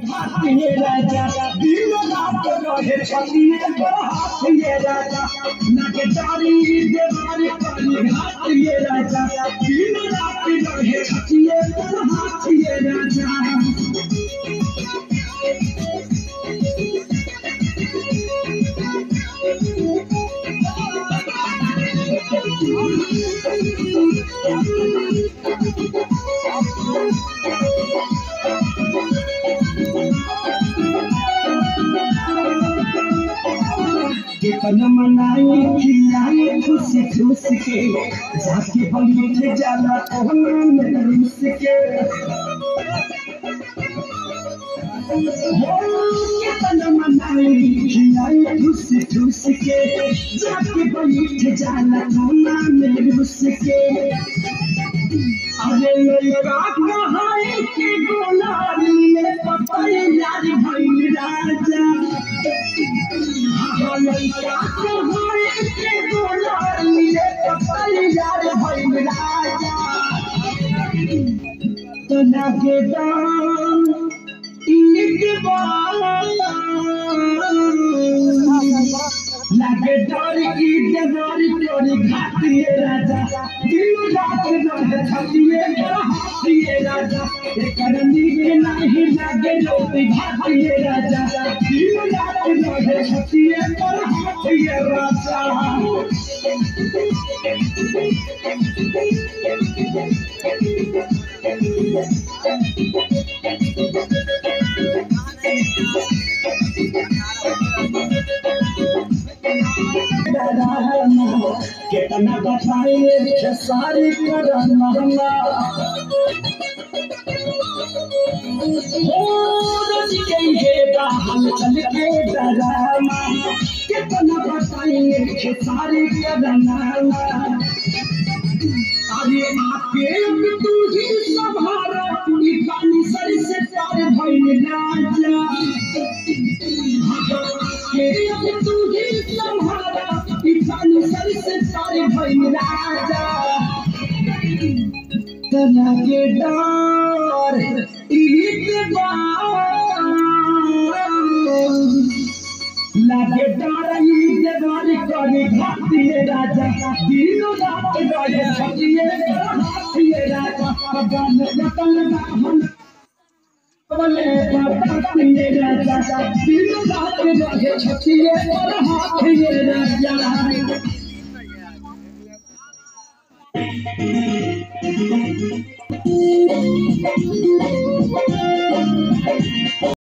ये राजा दिन रात रहे छतिए हाथ ये राजा नगदारी देवारी पानी हाथ ये राजा दिन रात रहे छतिए हाथ ये राजा कितना मनाई खिलाई खुश खुश के जाके बैठ जाला कोना में रुस के कितना मनाई खिलाई खुश खुश के जाके बैठ जाला कोना में रुस के अरे लड़का कहाई के गोलारी में पपाई यार भाई राजा लड़का कहाई के गोलारी में पपाई यार भाई राजा तो लगे दाम ईद वाला लगे डोरी की देवारी डोरी घाटिए राजा दिन रात रहे छतिए हाथिए राजा करनी के नहीं लगे डोरी घाटिए राजा दिन रात रहे छतिए हाथिए राजा कितना बताइए सारी करना हम चल के डराना कितना बताइए सारी करना अरे आपके तू ही संभारा पानी सर से प्यार भाई राजा तू ही संभारा पानी सर से प्यार भाई राजा तना के डर ईद लगे डर ईद वाली करे घाटिए राजा दिन रात रहे छतिए हाथिए राजा गान रतन हम बोले बताते राजा दिन रात रहे छतिए हाथिए राजा